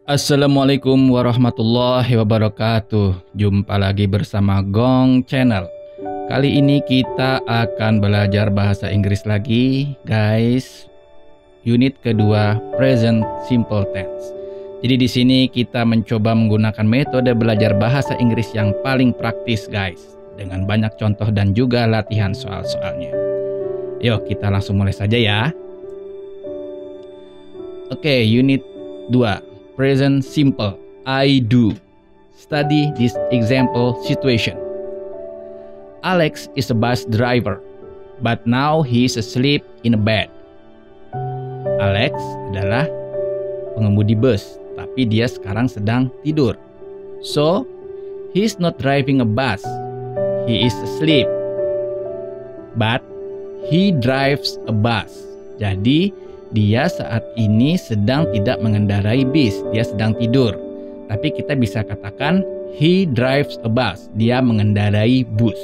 Assalamualaikum warahmatullahi wabarakatuh. Jumpa lagi bersama Gong Channel. Kali ini kita akan belajar bahasa Inggris lagi, guys. Unit kedua, present simple tense. Jadi di sini kita mencoba menggunakan metode belajar bahasa Inggris yang paling praktis, guys, dengan banyak contoh dan juga latihan soal-soalnya. Yuk, kita langsung mulai saja ya. Oke, unit 2. Present simple. I do. Study this example situation. Alex is a bus driver, but now he is asleep in a bed. Alex adalah pengemudi bus, tapi dia sekarang sedang tidur. So, he is not driving a bus. He is asleep. But he drives a bus. Jadi, dia saat ini sedang tidak mengendarai bis, dia sedang tidur. Tapi kita bisa katakan he drives a bus, dia mengendarai bus.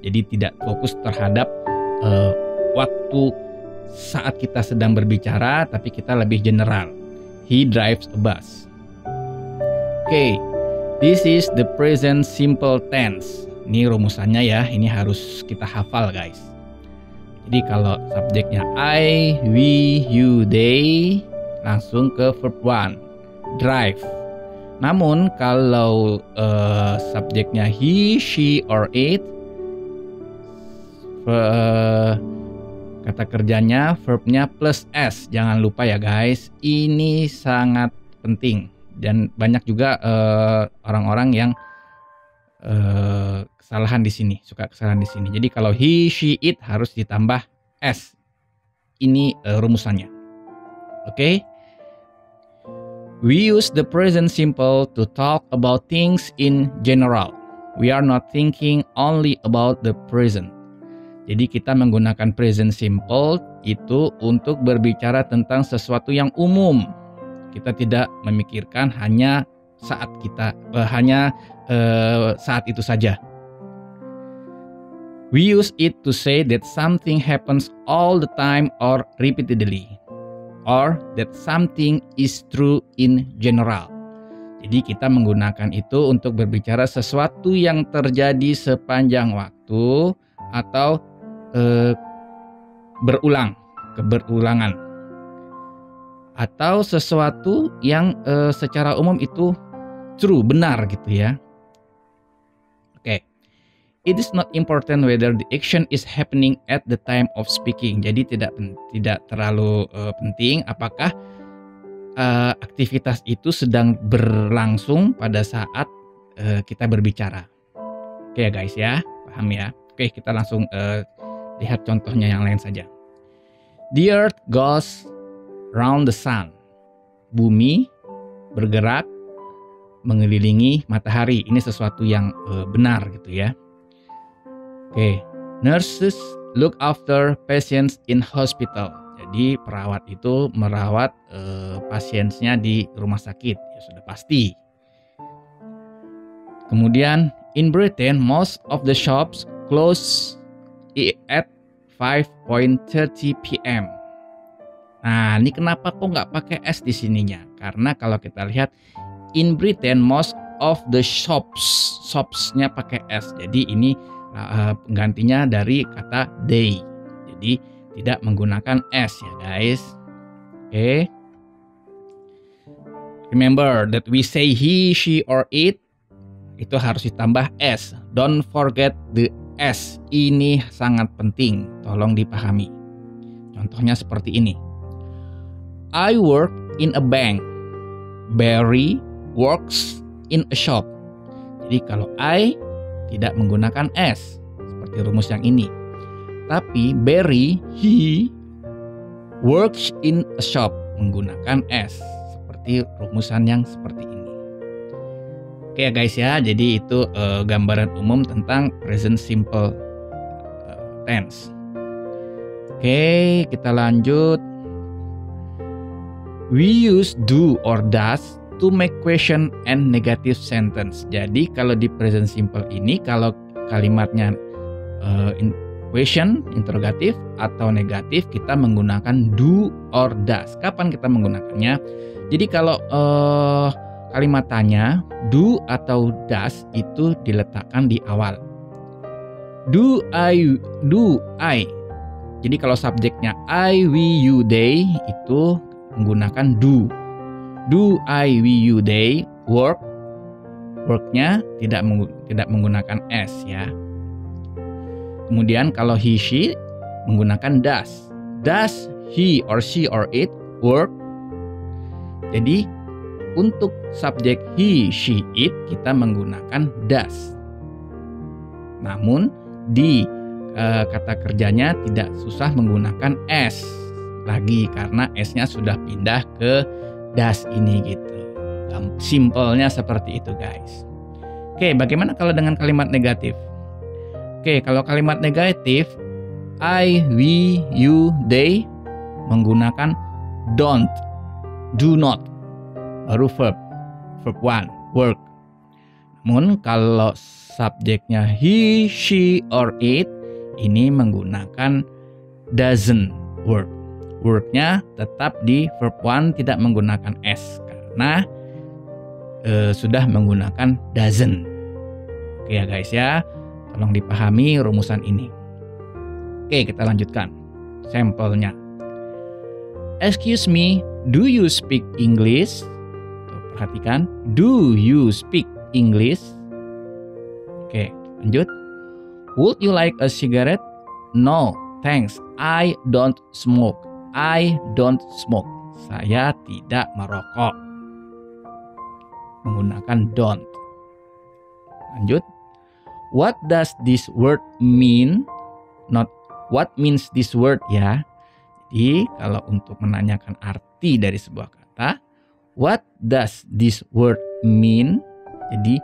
Jadi tidak fokus terhadap waktu saat kita sedang berbicara, tapi kita lebih general. He drives a bus. Oke, this is the present simple tense. Ini rumusannya ya, ini harus kita hafal, guys. Jadi kalau subjeknya I, we, you, they, langsung ke verb 1, drive. Namun kalau subjeknya he, she, or it, kata kerjanya verbnya plus s. Jangan lupa ya guys, ini sangat penting. Dan banyak juga orang-orang yang kesalahan di sini, suka kesalahan di sini. Jadi kalau he, she, it harus ditambah s. Ini rumusannya. Oke. We use the present simple to talk about things in general. We are not thinking only about the present. Jadi kita menggunakan present simple itu untuk berbicara tentang sesuatu yang umum. Kita tidak memikirkan hanya saat kita saat itu saja. We use it to say that something happens all the time or repeatedly, or that something is true in general. Jadi kita menggunakan itu untuk berbicara sesuatu yang terjadi sepanjang waktu atau keberulangan, atau sesuatu yang secara umum itu true, benar gitu ya. Oke. It is not important whether the action is happening at the time of speaking. Jadi tidak terlalu penting apakah aktivitas itu sedang berlangsung pada saat kita berbicara. Oke ya guys ya, paham ya? Oke, kita langsung lihat contohnya yang lain saja. The earth goes round the sun. Bumi bergerak mengelilingi matahari. Ini sesuatu yang benar gitu ya. Oke, nurses look after patients in hospital. Jadi perawat itu merawat pasiennya di rumah sakit, ya sudah pasti. Kemudian in Britain most of the shops close at 5:30 p.m. Nah, ini kenapa kok nggak pakai s di sininya? Karena kalau kita lihat in Britain most of the shops-nya pakai s. Jadi ini penggantinya dari kata they. Jadi tidak menggunakan s ya guys. Oke. Remember that we say he, she, or it. Itu harus ditambah s. Don't forget the s. Ini sangat penting. Tolong dipahami. Contohnya seperti ini. I work in a bank. Barry works in a shop. Jadi kalau I tidak menggunakan s seperti rumus yang ini. Tapi Barry, he works in a shop menggunakan s seperti rumusan yang seperti ini. Oke ya guys ya, jadi itu gambaran umum tentang present simple tense. Oke, kita lanjut. We use do or does to make question and negative sentence. Jadi kalau di present simple ini, kalau kalimatnya question, interrogatif atau negatif, kita menggunakan do or does. Kapan kita menggunakannya? Jadi kalau kalimat tanya, do atau does itu diletakkan di awal. Do I. Jadi kalau subjeknya I, we, you, they itu menggunakan do. Do I, we, you, they work. Worknya tidak menggunakan s ya. Kemudian kalau he, she menggunakan does. Does he or she or it work? Jadi untuk subjek he, she, it kita menggunakan does. Namun di kata kerjanya tidak susah menggunakan s lagi karena s-nya sudah pindah ke does ini gitu. Simpelnya seperti itu guys. Oke, bagaimana kalau dengan kalimat negatif? Oke, kalau kalimat negatif I, we, you, they menggunakan don't, do not, baru verb 1, work. Namun kalau subjeknya he, she, or it ini menggunakan doesn't work. Worknya tetap di verb 1 tidak menggunakan s karena sudah menggunakan doesn't. Oke ya guys ya, tolong dipahami rumusan ini. Oke, kita lanjutkan sampelnya. Excuse me, do you speak English? Tuh, perhatikan, do you speak English? Oke, lanjut. Would you like a cigarette? No, thanks. I don't smoke. I don't smoke. Saya tidak merokok. Menggunakan don't. Lanjut. What does this word mean? Not what means this word ya. Jadi kalau untuk menanyakan arti dari sebuah kata, what does this word mean? Jadi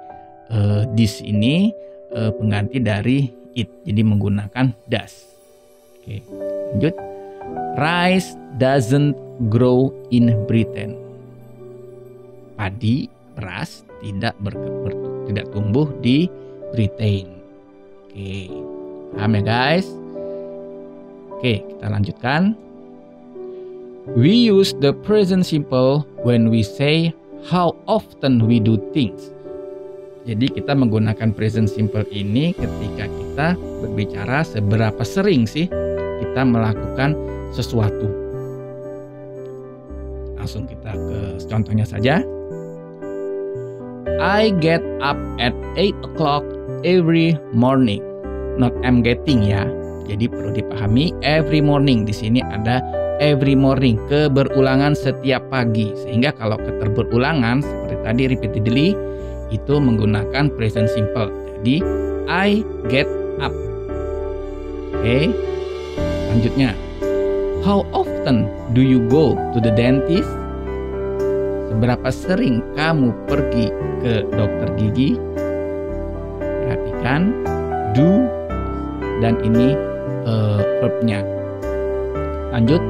this ini pengganti dari it. Jadi menggunakan does. Oke, lanjut. Rice doesn't grow in Britain. Padi, beras tidak tumbuh di Britain. Oke, paham ya guys? Oke, kita lanjutkan. We use the present simple when we say how often we do things. Jadi kita menggunakan present simple ini ketika kita berbicara seberapa sering sih kita melakukan sesuatu. Langsung kita ke contohnya saja. I get up at 8 o'clock every morning. Not I'm getting ya. Jadi perlu dipahami every morning. Di sini ada every morning, keberulangan setiap pagi. Sehingga kalau keterberulangan seperti tadi repeatedly itu menggunakan present simple. Jadi I get up. Oke. Selanjutnya, how often do you go to the dentist? Seberapa sering kamu pergi ke dokter gigi? Perhatikan do dan ini verbnya. Lanjut.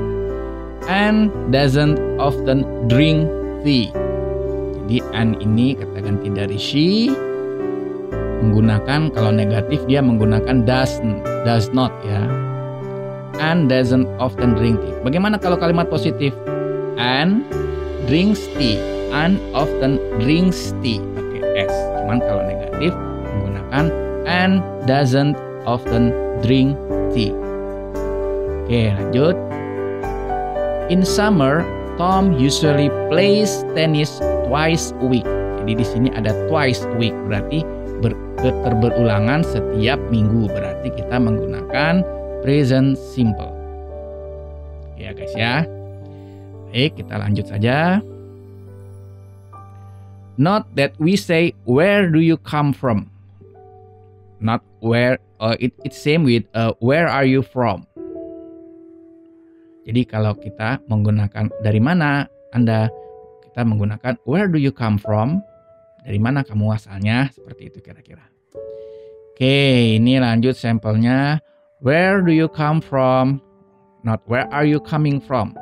Anne doesn't often drink tea. Jadi Anne ini kata ganti dari she menggunakan, kalau negatif dia menggunakan does not ya. Anne doesn't often drink tea. Bagaimana kalau kalimat positif? Anne drinks tea. Anne often drinks tea. Pakai s. Cuman kalau negatif menggunakan Anne doesn't often drink tea. Oke, lanjut. In summer, Tom usually plays tennis twice a week. Jadi di sini ada twice a week, berarti keterberulangan setiap minggu. Berarti kita menggunakan present simple. Ya guys ya. Baik, kita lanjut saja. Not that we say where do you come from. Not where. It's same with where are you from. Jadi kalau kita menggunakan dari mana Anda, kita menggunakan where do you come from. Dari mana kamu asalnya, seperti itu kira-kira. Oke, ini lanjut sampelnya. Where do you come from? Not where are you coming from.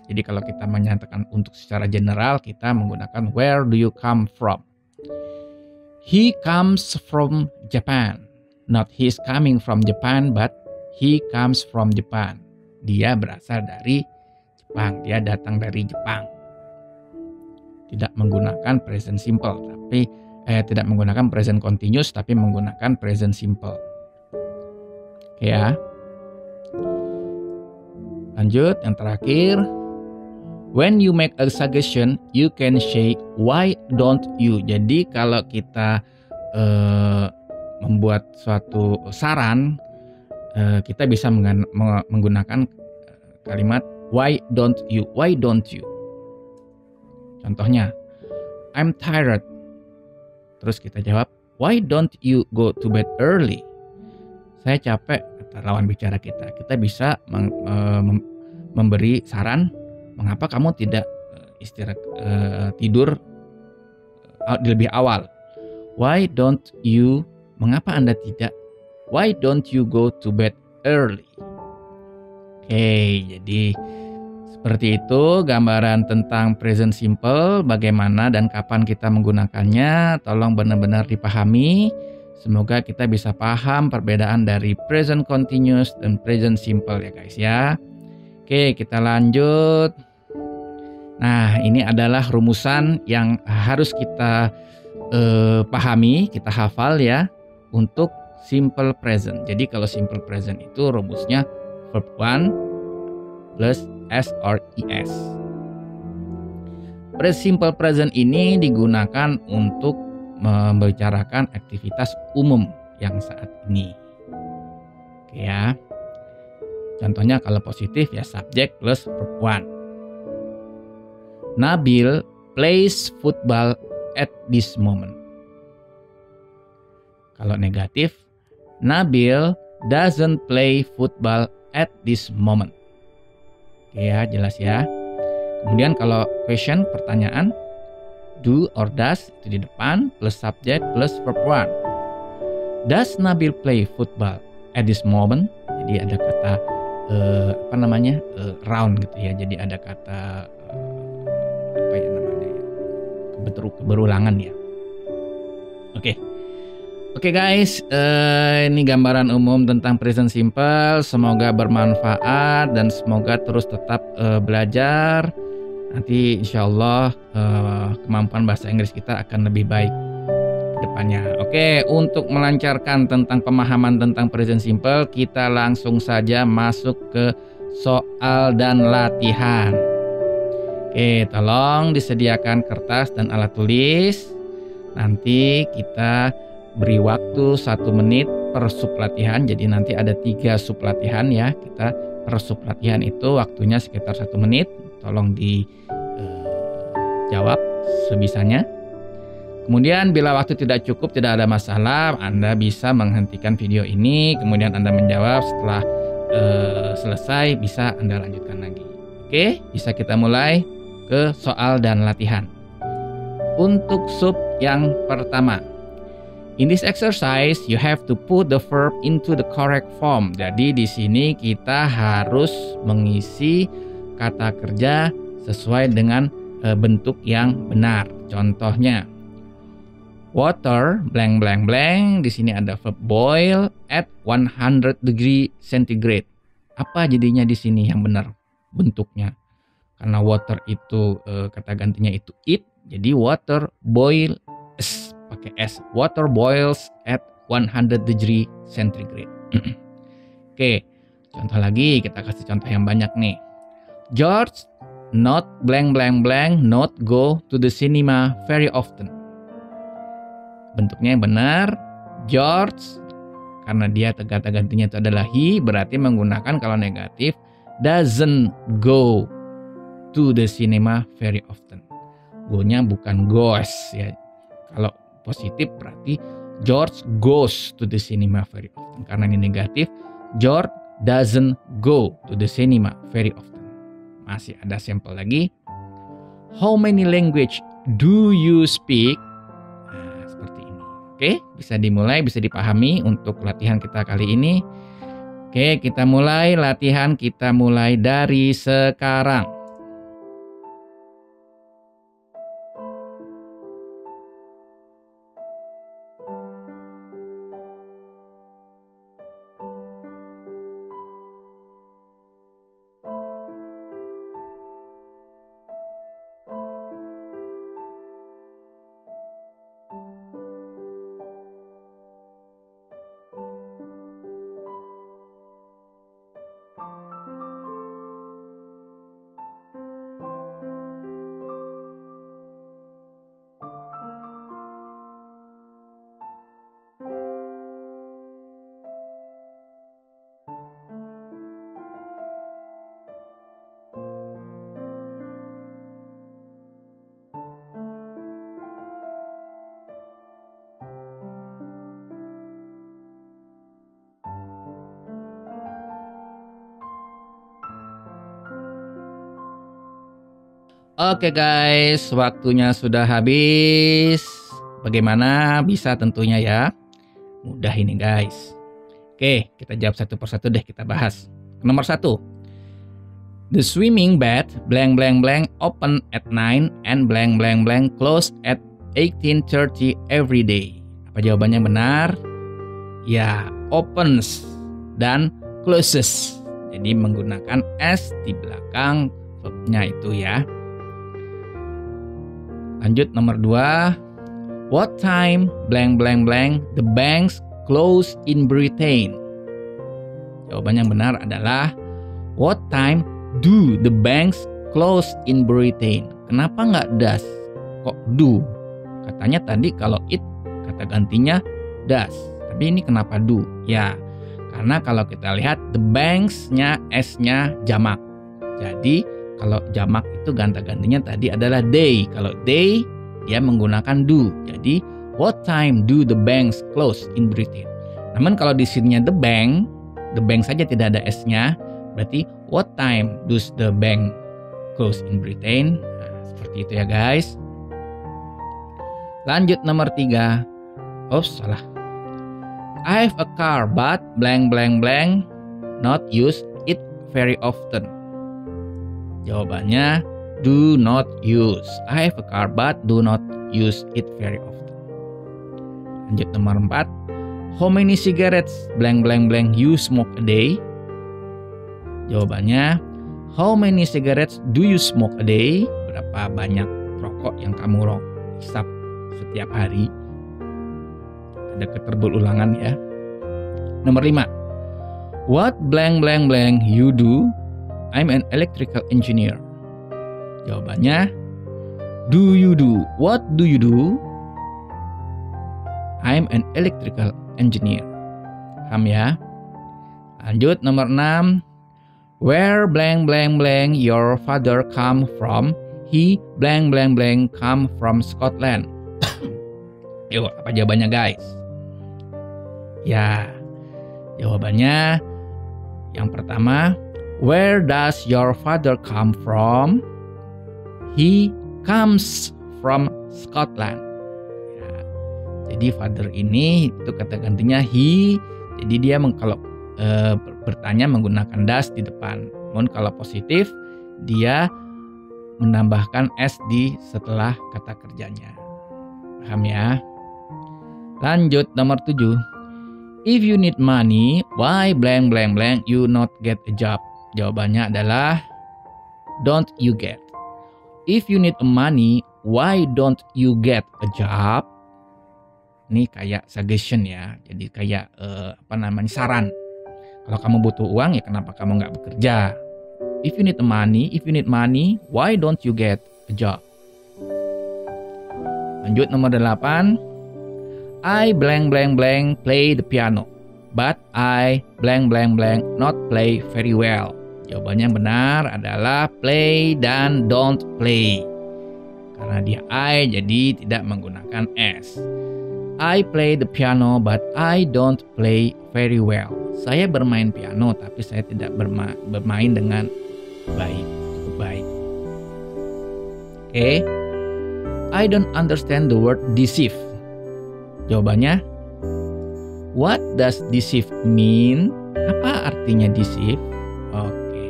Jadi kalau kita menyatakan untuk secara general, kita menggunakan where do you come from. He comes from Japan. Not he's coming from Japan, but he comes from Japan. Dia berasal dari Jepang. Dia datang dari Jepang. tidak menggunakan present simple, tapi tidak menggunakan present continuous, tapi menggunakan present simple. Oke ya. Lanjut, yang terakhir. When you make a suggestion, you can say why don't you. Jadi kalau kita membuat suatu saran, kita bisa menggunakan kalimat why don't you. Why don't you? Contohnya, I'm tired. Terus kita jawab, why don't you go to bed early? Saya capek, kata lawan bicara kita. Kita bisa memberi saran, mengapa kamu tidak tidur lebih awal? Why don't you? Mengapa Anda tidak? Why don't you go to bed early? Oke, jadi seperti itu gambaran tentang present simple, bagaimana dan kapan kita menggunakannya. Tolong benar-benar dipahami. Semoga kita bisa paham perbedaan dari present continuous dan present simple ya guys ya. Oke, kita lanjut. Nah, ini adalah rumusan yang harus kita pahami, kita hafal ya untuk simple present. Jadi kalau simple present itu rumusnya verb 1 plus S or ES. Simple present ini digunakan untuk membicarakan aktivitas umum yang saat ini. Oke ya. Contohnya kalau positif ya subject plus verb 1. Nabil plays football at this moment. Kalau negatif, Nabil doesn't play football at this moment. Oke ya, jelas ya. Kemudian kalau question, pertanyaan, do or does itu di depan plus subject plus verb 1. Does Nabil play football at this moment? Jadi ada kata round gitu ya. Jadi ada kata keberulangan ya. Oke guys, ini gambaran umum tentang present simple. Semoga bermanfaat dan semoga terus tetap belajar. Nanti insya Allah kemampuan bahasa Inggris kita akan lebih baik ke depannya. Oke, untuk melancarkan tentang pemahaman tentang present simple, kita langsung saja masuk ke soal dan latihan. Oke, tolong disediakan kertas dan alat tulis. Nanti kita beri waktu 1 menit per sub latihan. Jadi nanti ada 3 sub latihan ya. Kita per sub latihan itu waktunya sekitar 1 menit. Tolong dijawab sebisanya. Kemudian bila waktu tidak cukup, tidak ada masalah, Anda bisa menghentikan video ini. Kemudian Anda menjawab setelah selesai, bisa Anda lanjutkan lagi. Oke, bisa kita mulai ke soal dan latihan. Untuk sub yang pertama, in this exercise you have to put the verb into the correct form. Jadi di sini kita harus mengisi kata kerja sesuai dengan bentuk yang benar. Contohnya, water blank blank blank. Di sini ada verb boil at 100 degree centigrade. Apa jadinya di sini yang benar bentuknya? Karena water itu kata gantinya itu it, jadi water boil pakai S. Water boils at 100 degree centigrade. Oke, contoh lagi, kita kasih contoh yang banyak nih. George not blank blank blank not go to the cinema very often. Bentuknya yang benar, George karena dia kata gantinya itu adalah he, berarti menggunakan kalau negatif doesn't go to the cinema very often. Go-nya bukan goes ya. Kalau positif berarti George goes to the cinema very often. Karena ini negatif, George doesn't go to the cinema very often. Masih ada sampel lagi. How many language do you speak? Nah, seperti ini. Oke, bisa dimulai, bisa dipahami untuk latihan kita kali ini. Oke, kita mulai latihan, kita mulai dari sekarang. Oke guys, waktunya sudah habis. Bagaimana? Bisa tentunya ya. Mudah ini guys. Oke, kita jawab satu persatu deh, kita bahas. Nomor 1. The swimming bath blank blank blank open at 9 and blank blank blank close at 18:30 every day. Apa jawabannya benar? Ya, opens dan closes. Jadi menggunakan S di belakang verbnya itu ya. Lanjut nomor 2. What time blank blank blank the banks close in Britain? Jawaban yang benar adalah what time do the banks close in Britain? Kenapa nggak does? Kok do? Katanya tadi kalau it kata gantinya does. Tapi ini kenapa do? Ya, karena kalau kita lihat the banks-nya S-nya jamak. Jadi kalau jamak itu ganti-gantinya tadi adalah they. Kalau they, dia menggunakan do. Jadi, what time do the banks close in Britain? Namun kalau di sininya the bank saja tidak ada S-nya. Berarti, what time does the bank close in Britain? Nah, seperti itu ya guys. Lanjut nomor 3. Oops, salah. I have a car but blank blank blank not use it very often. Jawabannya do not use. I have a car but do not use it very often. Lanjut nomor 4. How many cigarettes blank blank blank you smoke a day? Jawabannya how many cigarettes do you smoke a day? Berapa banyak rokok yang kamu hisap setiap hari? Ada keterberulangan ya. Nomor 5. What blank blank blank you do? I'm an electrical engineer. Jawabannya, do you do? What do you do? I'm an electrical engineer. Paham ya? Lanjut nomor 6. Where blank blank blank your father come from? He blank blank blank come from Scotland. Yuk, apa jawabannya guys? Ya, jawabannya yang pertama, where does your father come from? He comes from Scotland. Ya, jadi father ini itu kata gantinya he. Jadi dia kalau bertanya menggunakan does di depan. Namun kalau positif dia menambahkan s di setelah kata kerjanya. Paham ya? Lanjut nomor 7. If you need money, why blank blank blank you not get a job? Jawabannya adalah don't you get. If you need money, why don't you get a job? Ini kayak suggestion ya. Jadi kayak saran. Kalau kamu butuh uang ya kenapa kamu nggak bekerja? If you need money, why don't you get a job? Lanjut nomor 8. I blank blank blank play the piano, but I blank blank blank not play very well. Jawabannya yang benar adalah play dan don't play. Karena dia I jadi tidak menggunakan S. I play the piano but I don't play very well. Saya bermain piano tapi saya tidak bermain dengan cukup baik. Oke. I don't understand the word deceive. Jawabannya, what does deceive mean? Apa artinya deceive? Oke.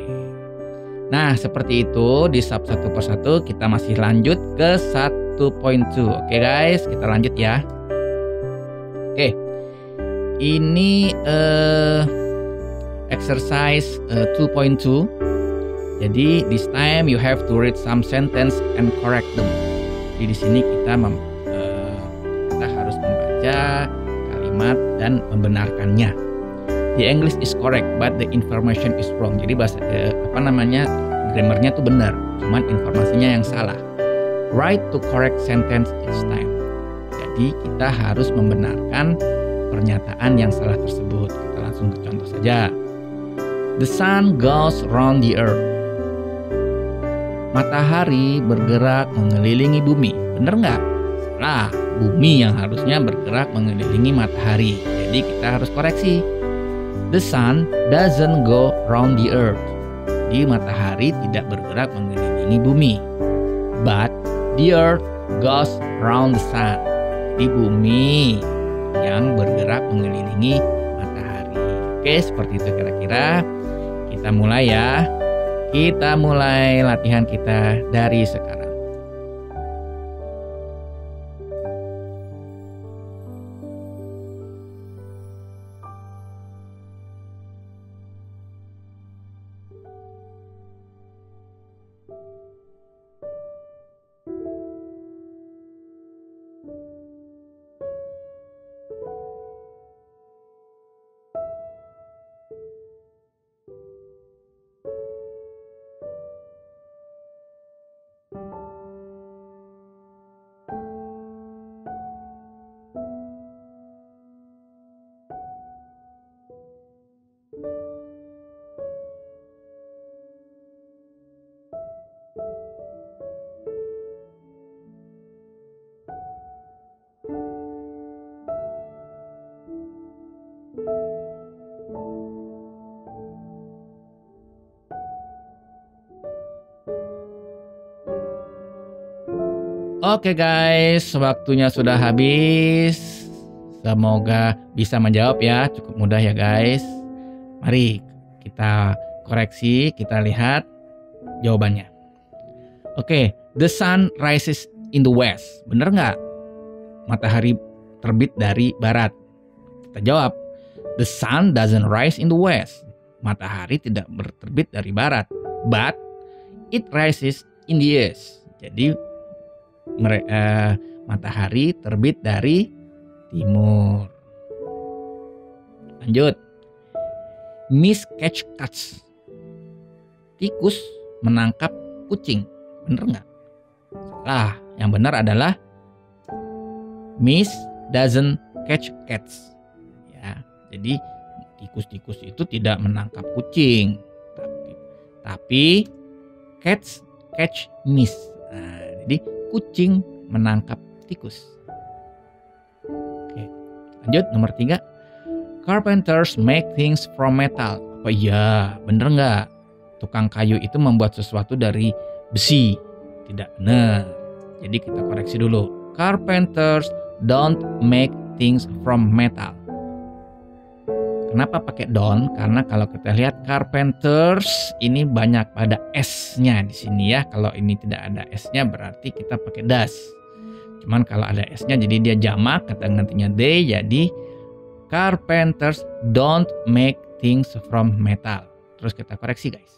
Nah, seperti itu di sub satu persatu kita masih lanjut ke 1.2. Oke guys, kita lanjut ya. Oke. Ini exercise 2.2. Jadi this time you have to read some sentence and correct them. Jadi di sini kita harus membaca kalimat dan membenarkannya. The English is correct but the information is wrong. Jadi bahasa grammarnya tuh benar, cuman informasinya yang salah. Write to correct sentence each time. Jadi kita harus membenarkan pernyataan yang salah tersebut. Kita langsung ke contoh saja. The sun goes round the earth. Matahari bergerak mengelilingi bumi. Bener nggak? Salah. Bumi yang harusnya bergerak mengelilingi matahari. Jadi kita harus koreksi. The sun doesn't go round the earth. Jadi matahari tidak bergerak mengelilingi bumi. But the earth goes around the sun. Jadi bumi yang bergerak mengelilingi matahari. Oke, seperti itu kira-kira. Kita mulai ya. Kita mulai latihan kita dari sekarang. Oke guys, waktunya sudah habis. Semoga bisa menjawab ya, cukup mudah ya guys. Mari kita koreksi, kita lihat jawabannya. Oke, the sun rises in the west. Bener nggak? Matahari terbit dari barat. Kita jawab, the sun doesn't rise in the west. Matahari tidak terbit dari barat, but it rises in the east. Jadi matahari terbit dari timur. Lanjut. Mice catch cats. Tikus menangkap kucing. Bener nggak? Salah. Yang benar adalah mice doesn't catch cats. Ya, jadi tikus-tikus itu tidak menangkap kucing, tapi cats catch mice. Nah, jadi kucing menangkap tikus. Oke, lanjut nomor 3. Carpenters make things from metal. Oh iya, bener nggak? Tukang kayu itu membuat sesuatu dari besi. Tidak benar. Jadi kita koreksi dulu. Carpenters don't make things from metal. Kenapa pakai don't? Karena kalau kita lihat carpenters ini banyak pada S-nya di sini ya. Kalau ini tidak ada S-nya berarti kita pakai does. Cuman kalau ada S-nya jadi dia jamak, kata gantinya they, jadi carpenters don't make things from metal. Terus kita koreksi guys.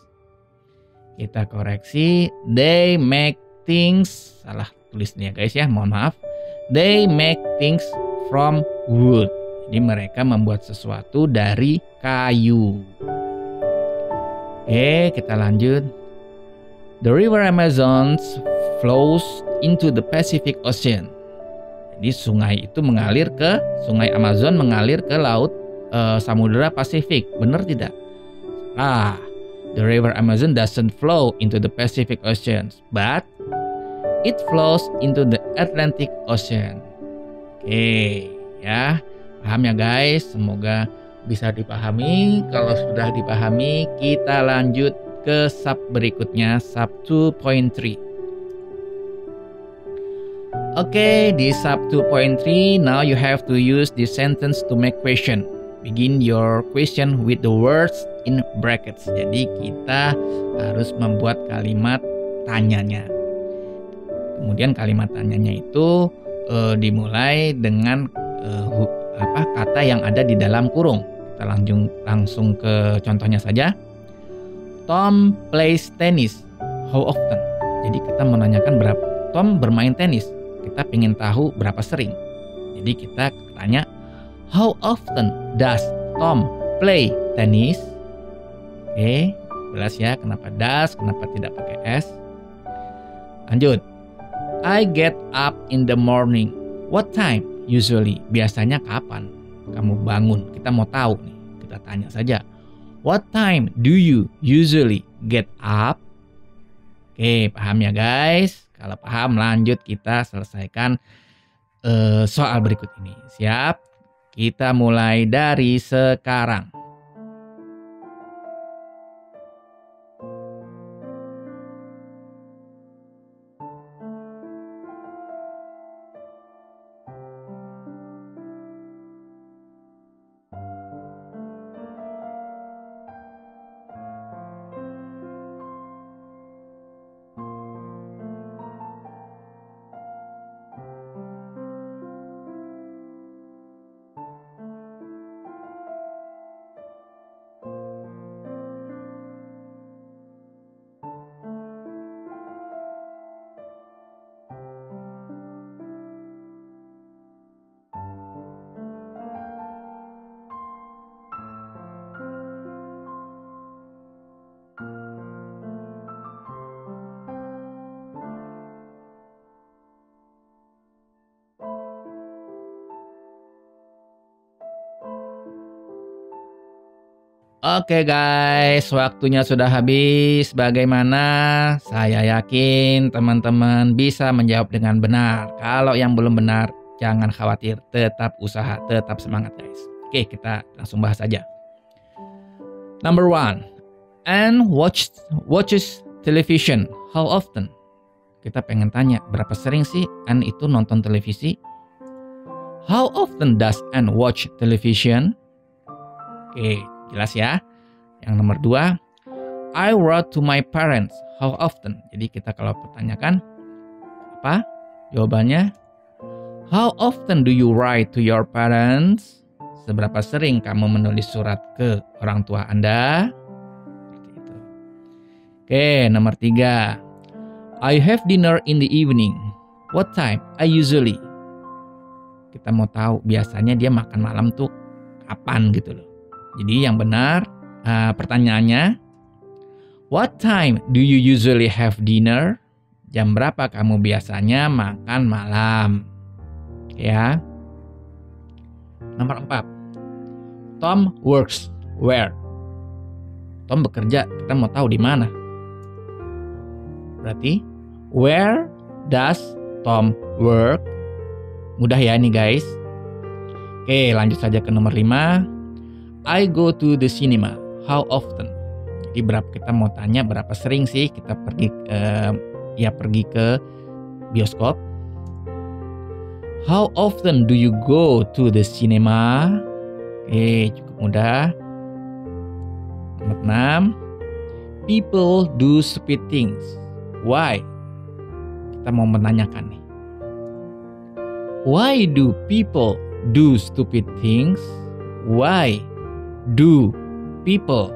Kita koreksi, they make things, salah tulisnya guys ya, mohon maaf. They make things from wood. Jadi mereka membuat sesuatu dari kayu. Oke, kita lanjut. The river Amazon flows into the Pacific Ocean. Jadi sungai itu sungai Amazon mengalir ke laut Samudra Pasifik. Benar tidak? Ah, the river Amazon doesn't flow into the Pacific Ocean, but it flows into the Atlantic Ocean. Oke, ya. Paham ya guys? Semoga bisa dipahami. Kalau sudah dipahami, kita lanjut ke sub berikutnya, sub 2.3. Oke, di sub 2.3, now you have to use this sentence to make question. Begin your question with the words in brackets. Jadi kita harus membuat kalimat tanyanya. Kemudian kalimat tanyanya itu dimulai dengan kata yang ada di dalam kurung. Kita langsung ke contohnya saja. Tom plays tennis. How often? Jadi kita menanyakan berapa Tom bermain tenis. Kita ingin tahu berapa sering. Jadi kita tanya, how often does Tom play tennis? Oke, jelas ya kenapa does, kenapa tidak pakai s. Lanjut. I get up in the morning. What time? Usually, biasanya kapan kamu bangun? Kita mau tahu nih. Kita tanya saja. What time do you usually get up? Oke, paham ya guys? Kalau paham, lanjut kita selesaikan soal berikut ini. Siap? Kita mulai dari sekarang. Oke guys, waktunya sudah habis. Bagaimana? Saya yakin teman-teman bisa menjawab dengan benar. Kalau yang belum benar, jangan khawatir. Tetap usaha, tetap semangat guys. Oke, kita langsung bahas aja. Number 1. Anne watches television. How often? Kita pengen tanya, berapa sering sih Anne itu nonton televisi? How often does Anne watch television? Oke, jelas ya. Yang nomor 2, I wrote to my parents. How often? Jadi kita kalau pertanyakan, apa? Jawabannya, how often do you write to your parents? Seberapa sering kamu menulis surat ke orang tua Anda? Seperti itu. Oke, nomor 3, I have dinner in the evening. What time? I usually. Kita mau tahu biasanya dia makan malam tuh kapan gitu loh. Jadi yang benar pertanyaannya, what time do you usually have dinner? Jam berapa kamu biasanya makan malam? Ya. Nomor 4. Tom works where? Tom bekerja, kita mau tahu di mana. Berarti where does Tom work? Mudah ya ini guys. Oke, lanjut saja ke nomor 5. I go to the cinema. How often? Jadi kita mau tanya berapa sering sih kita pergi ke bioskop. How often do you go to the cinema? Oke, cukup mudah. Nomor 6. People do stupid things. Why? Kita mau menanyakan nih. Why do people do stupid things? Why do people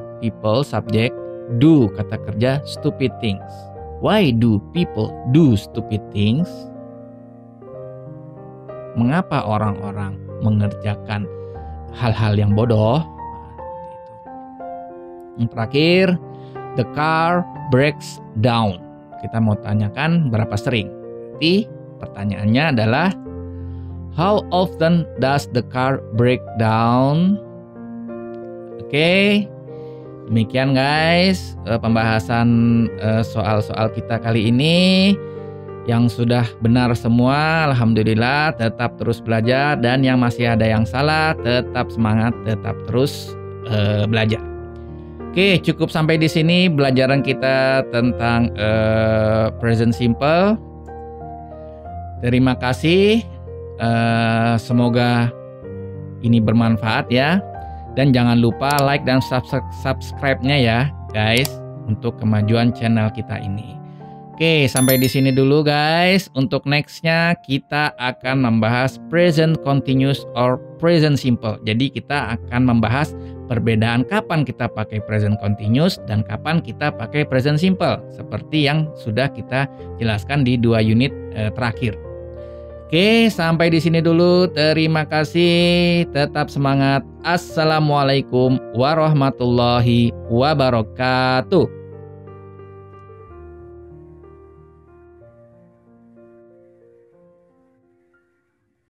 subjek, do kata kerja, stupid things. Why do people do stupid things? Mengapa orang-orang mengerjakan hal-hal yang bodoh? Yang terakhir, the car breaks down. Kita mau tanyakan berapa sering. Jadi pertanyaannya adalah, how often does the car break down? Oke, demikian guys pembahasan soal-soal kita kali ini. Yang sudah benar semua, alhamdulillah, tetap terus belajar. Dan yang masih ada yang salah, tetap semangat, tetap terus belajar. Oke, cukup sampai di sini belajaran kita tentang present simple. Terima kasih. Semoga ini bermanfaat ya. Dan jangan lupa like dan subscribe-nya ya guys, untuk kemajuan channel kita ini. Oke, sampai di sini dulu guys. Untuk nextnya kita akan membahas present continuous or present simple. Jadi kita akan membahas perbedaan kapan kita pakai present continuous dan kapan kita pakai present simple. Seperti yang sudah kita jelaskan di 2 unit terakhir. Oke, sampai di sini dulu. Terima kasih. Tetap semangat. Assalamualaikum warahmatullahi wabarakatuh.